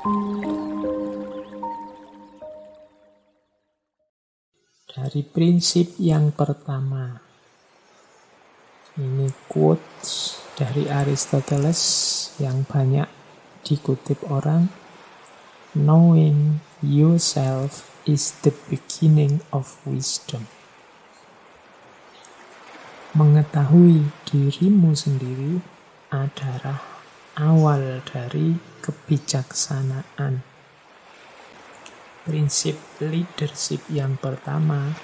Dari prinsip yang pertama, ini quotes dari Aristoteles yang banyak dikutip orang. Knowing yourself is the beginning of wisdom. Mengetahui dirimu sendiri adalah awal dari kebijaksanaan. Prinsip leadership yang pertama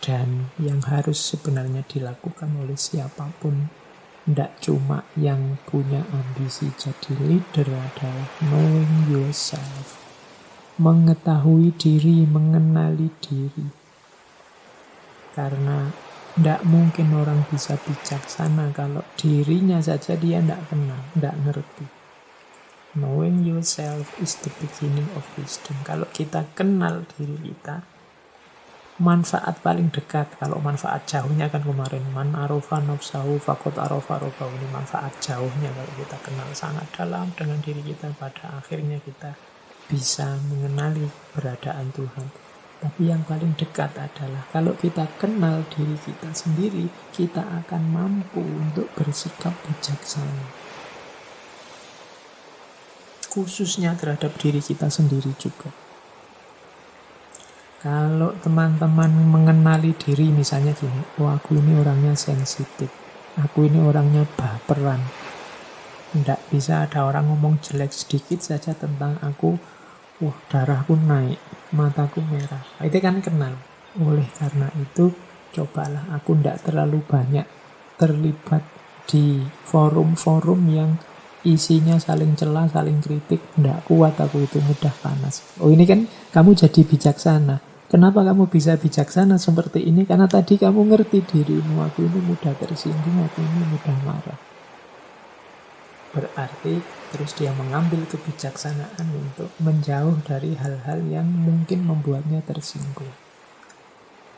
dan yang harus sebenarnya dilakukan oleh siapapun, tidak cuma yang punya ambisi jadi leader, adalah knowing yourself. Mengetahui diri, mengenali diri. Karena tidak mungkin orang bisa bijaksana kalau dirinya saja dia tidak kenal, tidak ngerti. Knowing yourself is the beginning of wisdom. Kalau kita kenal diri kita, manfaat paling dekat. Kalau manfaat jauhnya kan kemarin, man arofa nafsahu faqad arofa rabbahu. Ini manfaat jauhnya kalau kita kenal sangat dalam dengan diri kita, pada akhirnya kita bisa mengenali keberadaan Tuhan. Tapi yang paling dekat adalah kalau kita kenal diri kita sendiri, kita akan mampu untuk bersikap bijaksana. Khususnya terhadap diri kita sendiri juga. Kalau teman-teman mengenali diri, misalnya gini, oh aku ini orangnya sensitif, aku ini orangnya baperan. Tidak bisa ada orang ngomong jelek sedikit saja tentang aku, wah darahku naik, mataku merah. Itu kan kenal. Oleh karena itu, cobalah aku tidak terlalu banyak terlibat di forum-forum yang isinya saling celah, saling kritik. Tidak kuat aku itu, mudah panas. Oh ini kan kamu jadi bijaksana. Kenapa kamu bisa bijaksana seperti ini? Karena tadi kamu ngerti dirimu. Aku ini mudah tersinggung, aku ini mudah marah. Berarti terus dia mengambil kebijaksanaan untuk menjauh dari hal-hal yang mungkin membuatnya tersinggung.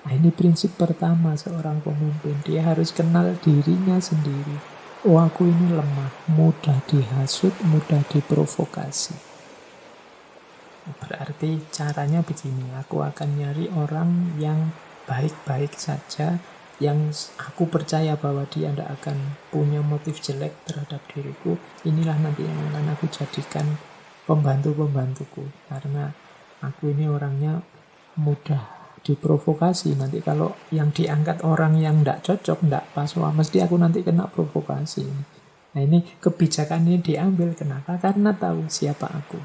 Nah ini prinsip pertama seorang pemimpin. Dia harus kenal dirinya sendiri. Oh aku ini lemah, mudah dihasut, mudah diprovokasi. Berarti caranya begini, aku akan nyari orang yang baik-baik saja, yang aku percaya bahwa dia tidak akan punya motif jelek terhadap diriku. Inilah nanti yang akan aku jadikan pembantu-pembantuku. Karena aku ini orangnya mudah diprovokasi. Nanti kalau yang diangkat orang yang tidak cocok, tidak pas, wah mesti aku nanti kena provokasi. Nah ini kebijakan ini diambil. Kenapa? Karena tahu siapa aku.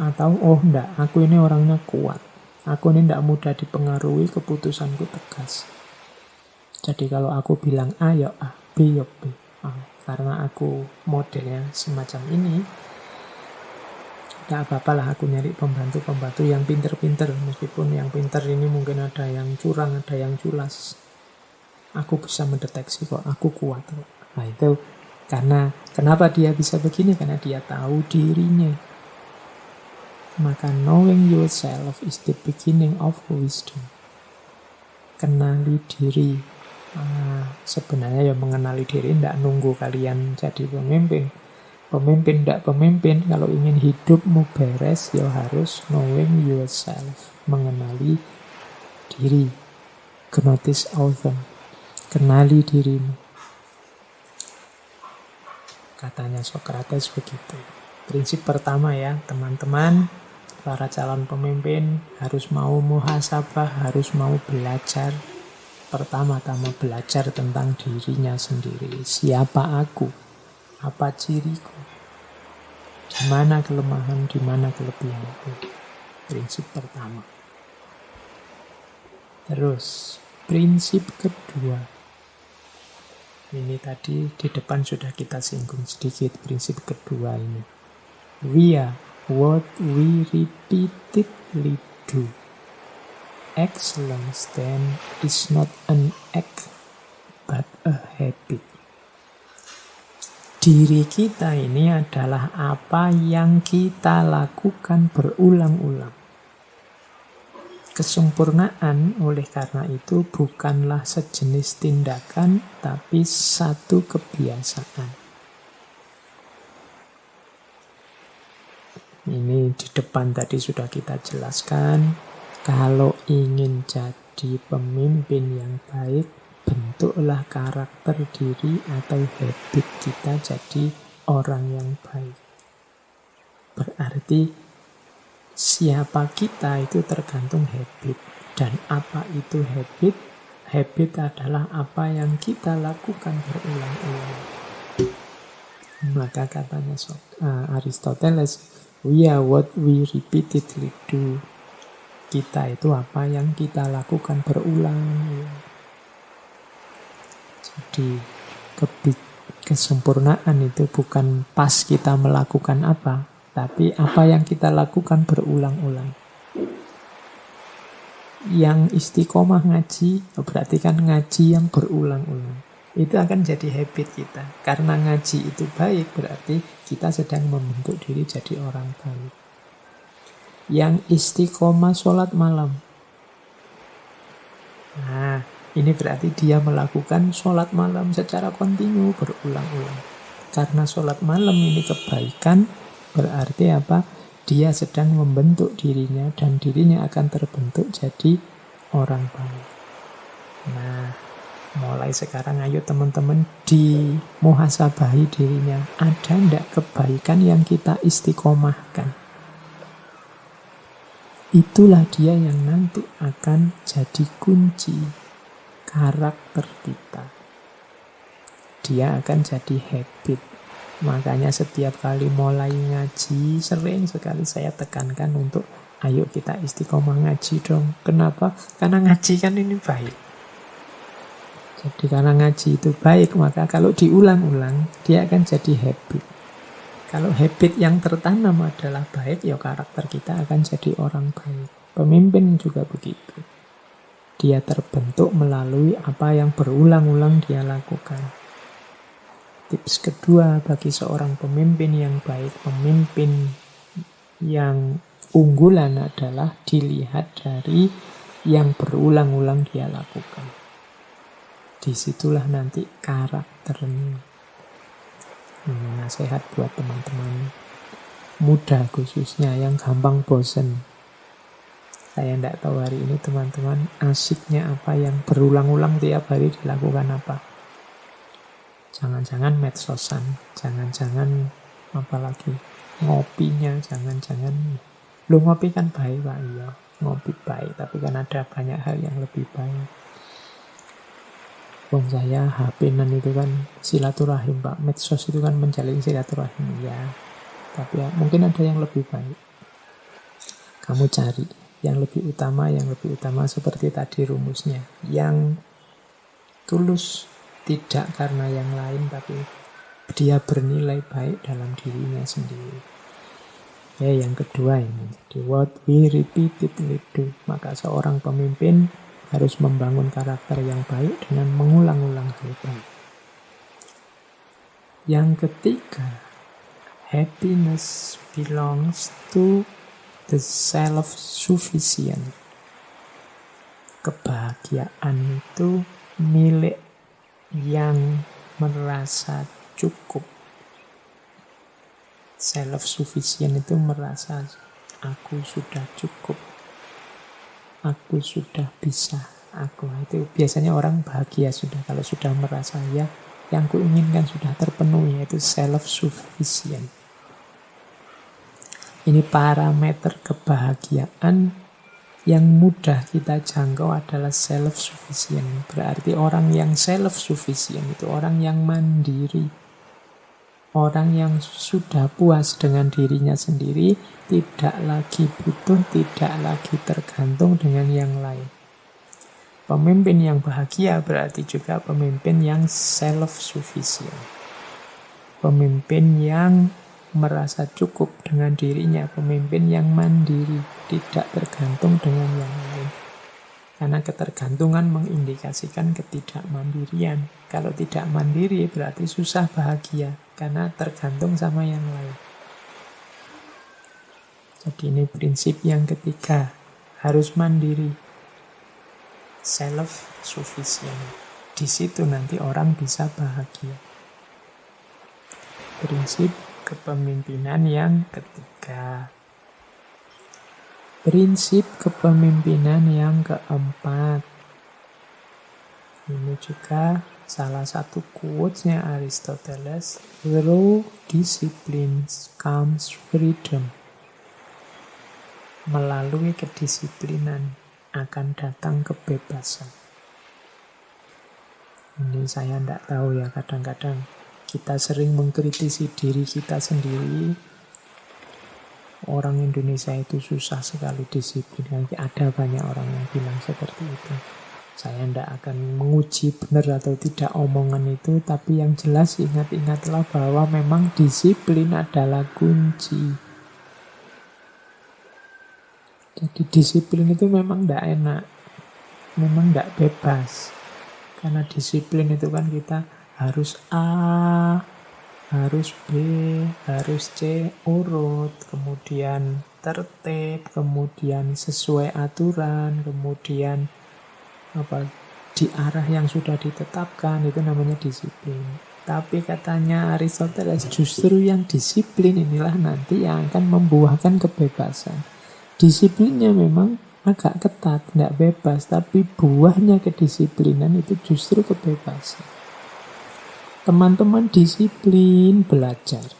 Atau oh enggak, aku ini orangnya kuat, aku ini tidak mudah dipengaruhi, keputusanku tegas. Jadi kalau aku bilang A ya A, B ya B. Karena aku modelnya semacam ini, tidak apa-apa lah aku nyari pembantu-pembantu yang pinter-pinter. Meskipun yang pinter ini mungkin ada yang curang, ada yang culas, aku bisa mendeteksi kok, aku kuat kok. Nah itu karena kenapa dia bisa begini? Karena dia tahu dirinya. Maka knowing yourself is the beginning of wisdom. Kenali diri. Sebenarnya ya mengenali diri tidak nunggu kalian jadi pemimpin. Pemimpin tidak pemimpin, kalau ingin hidupmu beres ya harus knowing yourself. Mengenali diri. Gnosis autem. Kenali dirimu. Katanya Socrates begitu. Prinsip pertama ya teman-teman, para calon pemimpin harus mau muhasabah, harus mau belajar. Pertama-tama belajar tentang dirinya sendiri. Siapa aku? Apa ciriku? Di mana kelemahan, di mana kelebihanku? Prinsip pertama. Terus, prinsip kedua. Ini tadi di depan sudah kita singgung sedikit prinsip kedua ini. We are what we repeatedly do. Excellence then is not an act, but a habit. Diri kita ini adalah apa yang kita lakukan berulang-ulang. Kesempurnaan oleh karena itu bukanlah sejenis tindakan, tapi satu kebiasaan. Ini di depan tadi sudah kita jelaskan. Kalau ingin jadi pemimpin yang baik, bentuklah karakter diri atau habit kita jadi orang yang baik. Berarti siapa kita itu tergantung habit. Dan apa itu habit? Habit adalah apa yang kita lakukan berulang-ulang. Maka katanya Aristoteles, we are what we repeatedly do. Kita itu apa yang kita lakukan berulang. Jadi kesempurnaan itu bukan pas kita melakukan apa, tapi apa yang kita lakukan berulang-ulang. Yang istiqomah ngaji, berarti kan ngaji yang berulang-ulang. Itu akan jadi habit kita. Karena ngaji itu baik, berarti kita sedang membentuk diri jadi orang baik. Yang istiqomah sholat malam. Nah, ini berarti dia melakukan sholat malam secara kontinu, berulang-ulang. Karena sholat malam ini kebaikan, berarti apa? Dia sedang membentuk dirinya dan dirinya akan terbentuk jadi orang baik. Nah, mulai sekarang ayo teman-teman dimuhasabahi dirinya. Ada enggak kebaikan yang kita istiqomahkan? Itulah dia yang nanti akan jadi kunci karakter kita. Dia akan jadi habit. Makanya setiap kali mulai ngaji, sering sekali saya tekankan untuk ayo kita istiqomah ngaji dong. Kenapa? Karena ngaji kan ini baik. Jadi karena ngaji itu baik, maka kalau diulang-ulang, dia akan jadi habit. Kalau habit yang tertanam adalah baik, ya karakter kita akan jadi orang baik. Pemimpin juga begitu. Dia terbentuk melalui apa yang berulang-ulang dia lakukan. Tips kedua bagi seorang pemimpin yang baik, pemimpin yang unggulan adalah dilihat dari yang berulang-ulang dia lakukan. Disitulah nanti karakternya. Ini nasihat buat teman-teman muda khususnya yang gampang bosen. Saya tidak tahu hari ini teman-teman asiknya apa yang berulang-ulang tiap hari dilakukan apa. Jangan-jangan medsosan, jangan-jangan apalagi ngopinya, jangan-jangan lu ngopi kan baik Pak, iya ngopi baik, tapi kan ada banyak hal yang lebih baik. Wong saya HP-nan itu kan silaturahim Pak, medsos itu kan menjalin silaturahim, ya. Tapi ya, mungkin ada yang lebih baik. Kamu cari yang lebih utama seperti tadi rumusnya, yang tulus. Tidak karena yang lain, tapi dia bernilai baik dalam dirinya sendiri. Ya, yang kedua ini, di what we repeatedly do. Maka seorang pemimpin harus membangun karakter yang baik dengan mengulang-ulang hal baik. Yang ketiga, happiness belongs to the self-sufficient. Kebahagiaan itu milik yang merasa cukup. Self-sufficient itu merasa aku sudah cukup, aku sudah bisa, aku itu biasanya orang bahagia sudah kalau sudah merasa ya yang kuinginkan sudah terpenuhi, yaitu self-sufficient. Ini parameter kebahagiaan yang mudah kita jangkau adalah self-sufficient. Berarti orang yang self-sufficient itu orang yang mandiri. Orang yang sudah puas dengan dirinya sendiri, tidak lagi butuh, tidak lagi tergantung dengan yang lain. Pemimpin yang bahagia berarti juga pemimpin yang self-sufficient. Pemimpin yang merasa cukup dengan dirinya, pemimpin yang mandiri, tidak tergantung dengan yang lain. Karena ketergantungan mengindikasikan ketidakmandirian. Kalau tidak mandiri berarti susah bahagia, karena tergantung sama yang lain. Jadi ini prinsip yang ketiga, harus mandiri, self-sufficient. Di situ nanti orang bisa bahagia. Prinsip kepemimpinan yang ketiga. Prinsip kepemimpinan yang keempat. Ini juga salah satu quotes-nya Aristoteles. Through discipline comes freedom. Melalui kedisiplinan akan datang kebebasan. Ini saya tidak tahu ya, kadang-kadang kita sering mengkritisi diri kita sendiri. Orang Indonesia itu susah sekali disiplin. Ada banyak orang yang bilang seperti itu. Saya tidak akan menguji benar atau tidak omongan itu, tapi yang jelas ingat-ingatlah bahwa memang disiplin adalah kunci. Jadi disiplin itu memang tidak enak, memang tidak bebas. Karena disiplin itu kan kita harus A, harus B, harus C, urut, kemudian tertib, kemudian sesuai aturan, kemudian di arah yang sudah ditetapkan, itu namanya disiplin. Tapi katanya Aristoteles, justru yang disiplin inilah nanti yang akan membuahkan kebebasan. Disiplinnya memang agak ketat, tidak bebas, tapi buahnya kedisiplinan itu justru kebebasan. Teman-teman disiplin belajar,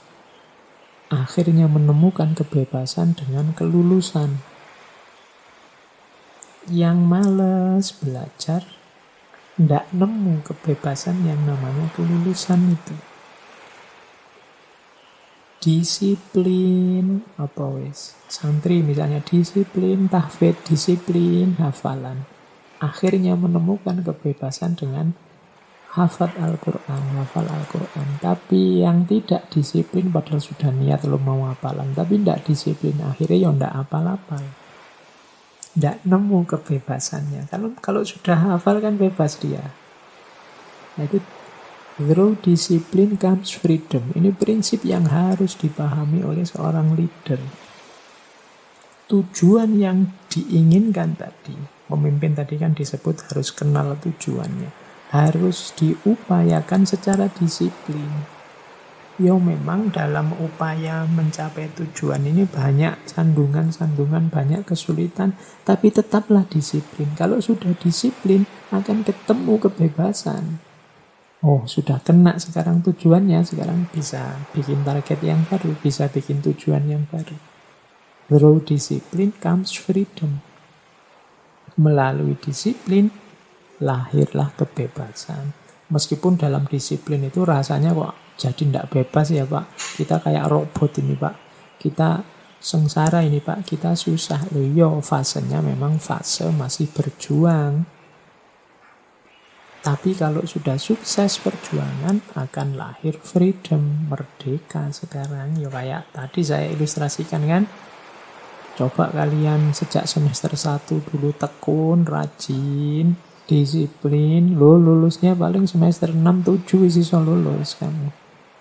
akhirnya menemukan kebebasan dengan kelulusan. Yang malas belajar, tidak nemu kebebasan yang namanya kelulusan itu. Disiplin, santri misalnya disiplin, tahfidz, disiplin, hafalan. Akhirnya menemukan kebebasan dengan hafal Al-Quran. Tapi yang tidak disiplin padahal sudah niat lo mau hafalan, tapi tidak disiplin, akhirnya ya tidak hafal-hafal. Tidak nemu kebebasannya. Kalau sudah hafal kan bebas dia. Nah itu through discipline comes freedom. Ini prinsip yang harus dipahami oleh seorang leader. Tujuan yang diinginkan tadi, pemimpin tadi kan disebut harus kenal tujuannya. Harus diupayakan secara disiplin. Ya memang dalam upaya mencapai tujuan ini banyak sandungan-sandungan, banyak kesulitan, tapi tetaplah disiplin. Kalau sudah disiplin akan ketemu kebebasan. Oh, sudah kena sekarang tujuannya, sekarang bisa bikin target yang baru, bisa bikin tujuan yang baru. Through discipline comes freedom. Melalui disiplin, lahirlah kebebasan. Meskipun dalam disiplin itu rasanya kok jadi tidak bebas ya Pak. Kita kayak robot ini Pak. Kita sengsara ini Pak, kita susah. Loh yo, fasenya memang fase masih berjuang. Tapi kalau sudah sukses perjuangan akan lahir freedom, merdeka sekarang. Ya kayak tadi saya ilustrasikan kan. Coba kalian sejak semester 1 dulu tekun, rajin, disiplin. Lulusnya paling semester 6-7 iso lulus kamu.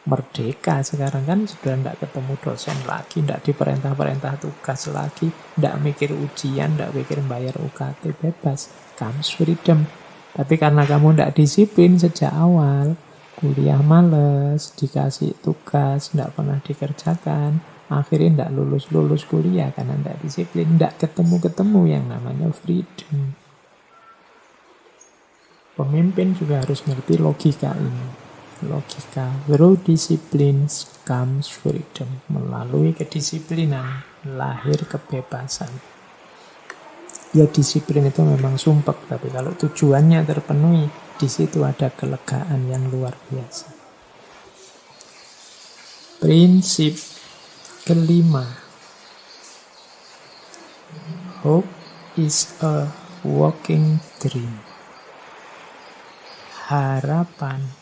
Merdeka sekarang kan sudah tidak ketemu dosen lagi, tidak diperintah-perintah tugas lagi, tidak mikir ujian, tidak mikir bayar UKT, bebas. Comes freedom. Tapi karena kamu tidak disiplin sejak awal, kuliah males, dikasih tugas, tidak pernah dikerjakan, akhirnya tidak lulus-lulus kuliah karena tidak disiplin, tidak ketemu-ketemu yang namanya freedom. Pemimpin juga harus ngerti logika ini. Logika, through discipline comes freedom. Melalui kedisiplinan, lahir kebebasan. Ya disiplin itu memang sumpek, tapi kalau tujuannya terpenuhi, di situ ada kelegaan yang luar biasa. Prinsip kelima. Hope is a walking dream. Harapan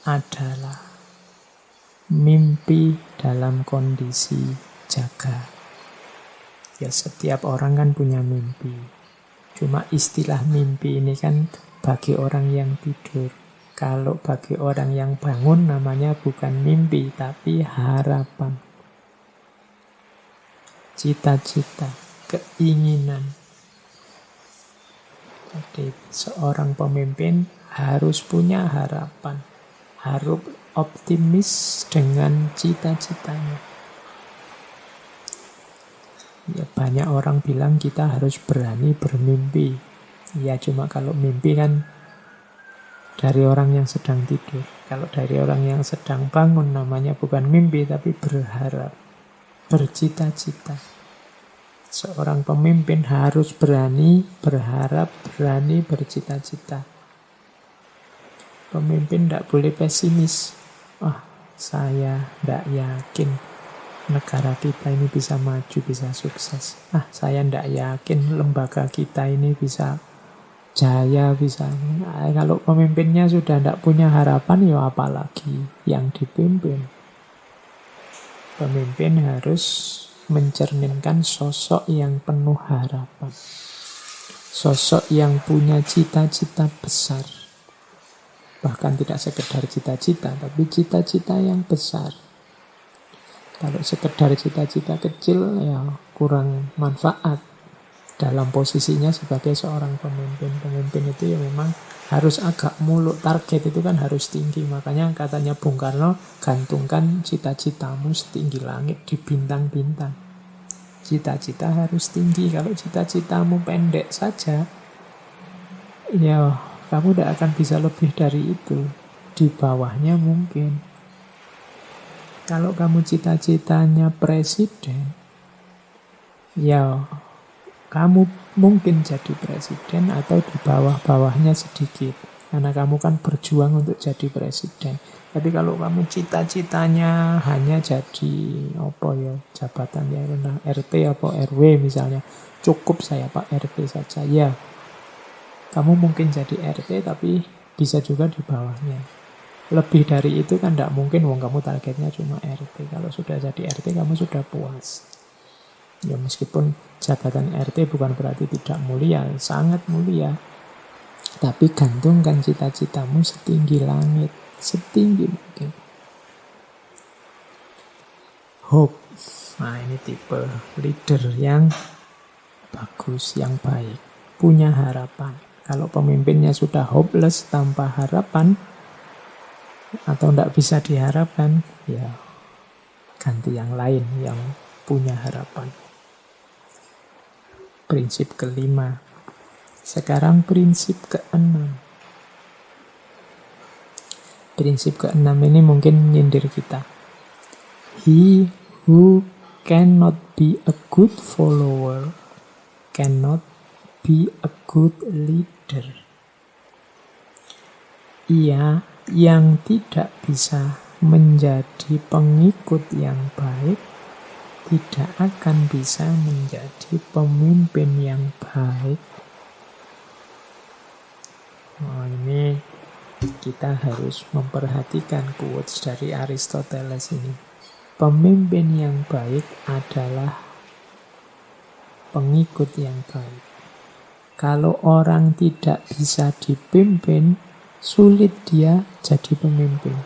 adalah mimpi dalam kondisi jaga. Ya setiap orang kan punya mimpi. Cuma istilah mimpi ini kan bagi orang yang tidur. Kalau bagi orang yang bangun namanya bukan mimpi tapi harapan. Cita-cita, keinginan. Jadi seorang pemimpin harus punya harapan. Harus optimis dengan cita-citanya. Ya, banyak orang bilang kita harus berani bermimpi. Ya, cuma kalau mimpi kan dari orang yang sedang tidur. Kalau dari orang yang sedang bangun namanya bukan mimpi tapi berharap, bercita-cita. Seorang pemimpin harus berani berharap, berani bercita-cita. Pemimpin tidak boleh pesimis. Saya tidak yakin negara kita ini bisa maju, bisa sukses. Saya tidak yakin lembaga kita ini bisa jaya, bisa. Kalau pemimpinnya sudah tidak punya harapan, ya apalagi yang dipimpin. Pemimpin harus mencerminkan sosok yang penuh harapan. Sosok yang punya cita-cita besar. Bahkan tidak sekedar cita-cita, tapi cita-cita yang besar. Kalau sekedar cita-cita kecil, ya kurang manfaat dalam posisinya sebagai seorang pemimpin. Pemimpin itu ya memang harus agak muluk. Target itu kan harus tinggi. Makanya katanya Bung Karno, gantungkan cita-citamu setinggi langit di bintang-bintang. Cita-cita harus tinggi. Kalau cita-citamu pendek saja, ya kamu tidak akan bisa lebih dari itu. Di bawahnya mungkin. Kalau kamu cita-citanya presiden, ya kamu mungkin jadi presiden atau di bawah-bawahnya sedikit. Karena kamu kan berjuang untuk jadi presiden. Tapi kalau kamu cita-citanya hanya jadi jabatan ya RT atau RW misalnya, cukup saya Pak RT saja. Ya, kamu mungkin jadi RT tapi bisa juga di bawahnya. Lebih dari itu kan tidak mungkin, kamu targetnya cuma RT. Kalau sudah jadi RT kamu sudah puas. Ya meskipun jabatan RT bukan berarti tidak mulia, sangat mulia. Tapi gantungkan cita-citamu setinggi langit, setinggi mungkin. Hope. Ini tipe leader yang bagus, yang baik. Punya harapan. Kalau pemimpinnya sudah hopeless, tanpa harapan, atau tidak bisa diharapkan, ya ganti yang lain yang punya harapan. Prinsip kelima. Sekarang prinsip keenam. Prinsip keenam ini mungkin nyindir kita. He who cannot be a good follower cannot be a good leader. Ia yang tidak bisa menjadi pengikut yang baik tidak akan bisa menjadi pemimpin yang baik. Ini kita harus memperhatikan quotes dari Aristoteles ini. Pemimpin yang baik adalah pengikut yang baik. Kalau orang tidak bisa dipimpin, sulit dia jadi pemimpin.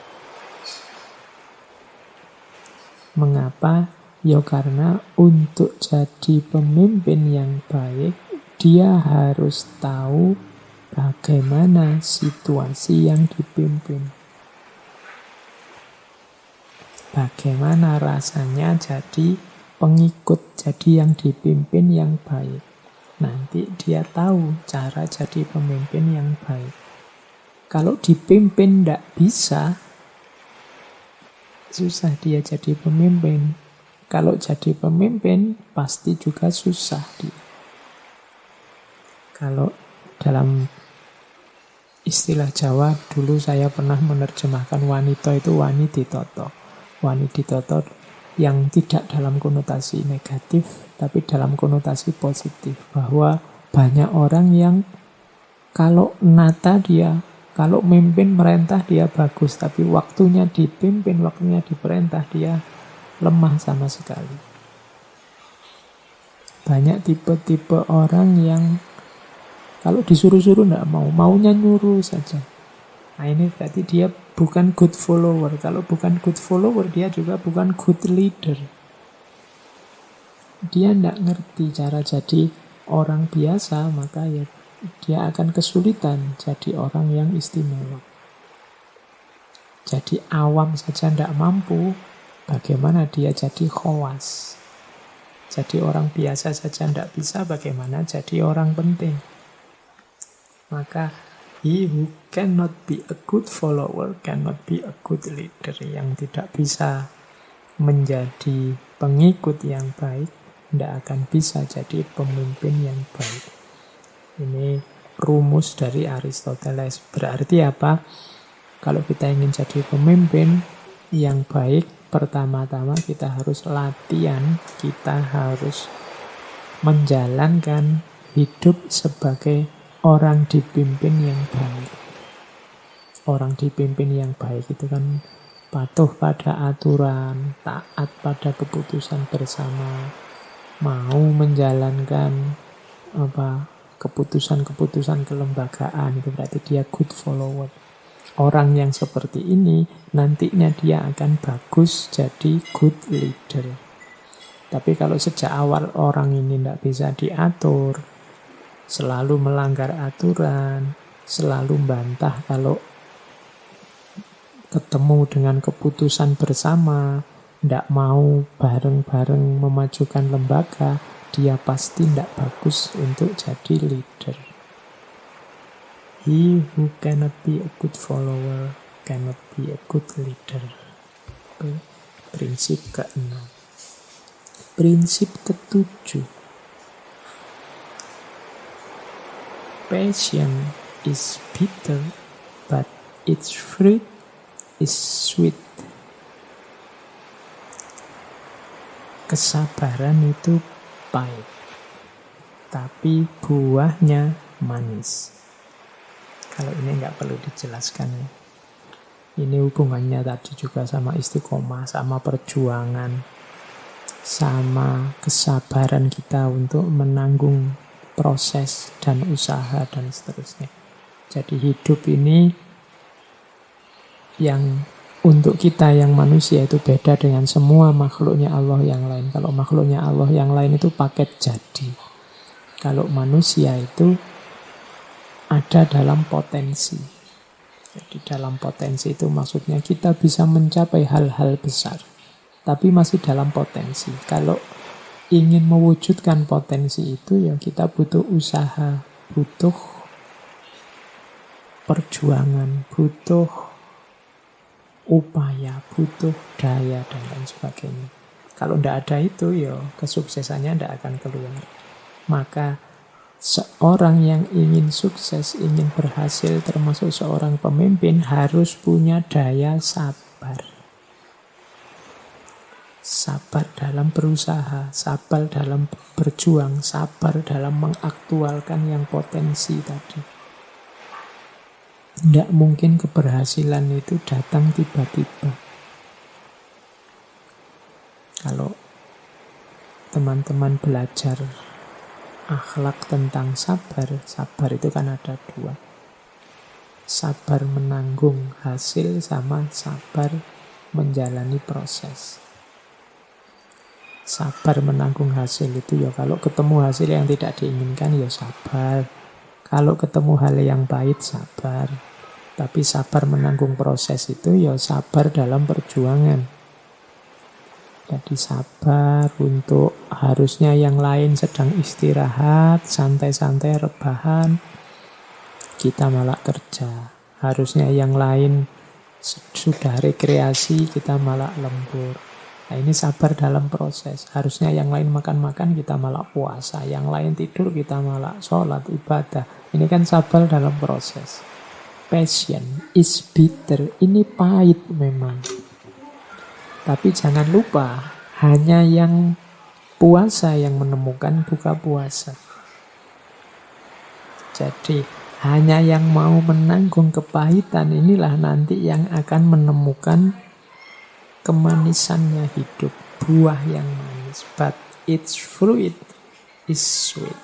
Mengapa? Ya karena untuk jadi pemimpin yang baik, dia harus tahu bagaimana situasi yang dipimpin. Bagaimana rasanya jadi pengikut, jadi yang dipimpin yang baik. Nanti dia tahu cara jadi pemimpin yang baik. Kalau dipimpin tidak bisa, susah dia jadi pemimpin. Kalau jadi pemimpin, pasti juga susah dia. Kalau dalam istilah Jawa, dulu saya pernah menerjemahkan wanita itu wani ditoto. Wani ditoto yang tidak dalam konotasi negatif, tapi dalam konotasi positif. Bahwa banyak orang yang kalau nata dia, kalau mimpin merintah dia bagus, tapi waktunya dipimpin, waktunya diperintah dia lemah sama sekali. Banyak tipe-tipe orang yang kalau disuruh-suruh tidak mau, maunya nyuruh saja. Nah ini berarti dia bukan good follower. Kalau bukan good follower, dia juga bukan good leader. Dia tidak ngerti cara jadi orang biasa, maka ya dia akan kesulitan jadi orang yang istimewa. Jadi awam saja tidak mampu, bagaimana dia jadi khawas? Jadi orang biasa saja tidak bisa, bagaimana jadi orang penting? Maka he who cannot be a good follower cannot be a good leader. Yang tidak bisa menjadi pengikut yang baik tidak akan bisa jadi pemimpin yang baik. Ini rumus dari Aristoteles. Berarti apa? Kalau kita ingin jadi pemimpin yang baik, pertama-tama kita harus latihan, kita harus menjalankan hidup sebagai orang dipimpin yang baik. Orang dipimpin yang baik itu kan patuh pada aturan, taat pada keputusan bersama, mau menjalankan keputusan-keputusan kelembagaan, itu berarti dia good follower. Orang yang seperti ini nantinya dia akan bagus jadi good leader. Tapi kalau sejak awal orang ini tidak bisa diatur, selalu melanggar aturan, selalu bantah kalau ketemu dengan keputusan bersama, tidak mau bareng-bareng memajukan lembaga, dia pasti tidak bagus untuk jadi leader. He who cannot be a good follower cannot be a good leader. Prinsip ke-6. Prinsip ke-7. Patience is bitter, but its fruit is sweet. Kesabaran itu pahit, tapi buahnya manis. Kalau ini nggak perlu dijelaskan ya. Ini hubungannya tadi juga sama istiqomah, sama perjuangan, sama kesabaran kita untuk menanggung proses dan usaha dan seterusnya. Jadi hidup ini yang untuk kita yang manusia itu beda dengan semua makhluknya Allah yang lain. Kalau makhluknya Allah yang lain itu paket jadi. Kalau manusia itu ada dalam potensi. Jadi dalam potensi itu maksudnya kita bisa mencapai hal-hal besar, tapi masih dalam potensi. Kalau ingin mewujudkan potensi itu, ya kita butuh usaha, butuh perjuangan, butuh upaya, butuh daya, dan lain sebagainya. Kalau tidak ada itu, ya kesuksesannya tidak akan keluar. Maka seorang yang ingin sukses, ingin berhasil, termasuk seorang pemimpin, harus punya daya sabar. Sabar dalam berusaha, sabar dalam berjuang, sabar dalam mengaktualkan yang potensi tadi. Tidak mungkin keberhasilan itu datang tiba-tiba. Kalau teman-teman belajar akhlak tentang sabar, sabar itu kan ada dua. Sabar menanggung hasil sama sabar menjalani proses. Sabar menanggung hasil itu ya kalau ketemu hasil yang tidak diinginkan ya sabar. Kalau ketemu hal yang pahit sabar. Tapi sabar menanggung proses itu ya sabar dalam perjuangan. Jadi sabar untuk harusnya yang lain sedang istirahat, santai-santai, rebahan, kita malah kerja. Harusnya yang lain sudah rekreasi, kita malah lembur. Nah ini sabar dalam proses. Harusnya yang lain makan-makan, kita malah puasa. Yang lain tidur, kita malah sholat, ibadah. Ini kan sabar dalam proses. Patience is bitter. Ini pahit memang. Tapi jangan lupa, hanya yang puasa yang menemukan buka puasa. Jadi, hanya yang mau menanggung kepahitan inilah nanti yang akan menemukan kemanisannya hidup. Buah yang manis. But its fruit is sweet.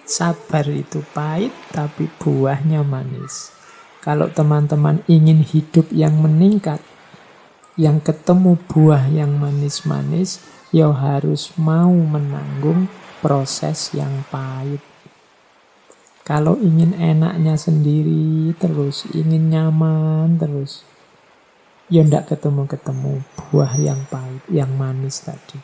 Sabar itu pahit, tapi buahnya manis. Kalau teman-teman ingin hidup yang meningkat, yang ketemu buah yang manis-manis, ya harus mau menanggung proses yang pahit. Kalau ingin enaknya sendiri terus, ingin nyaman terus, ya ndak ketemu-ketemu buah yang pahit, yang manis tadi.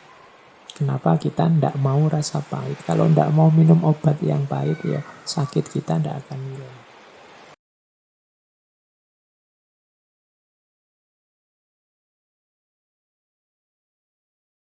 Kenapa kita tidak mau rasa pahit? Kalau tidak mau minum obat yang pahit, ya sakit kita tidak akan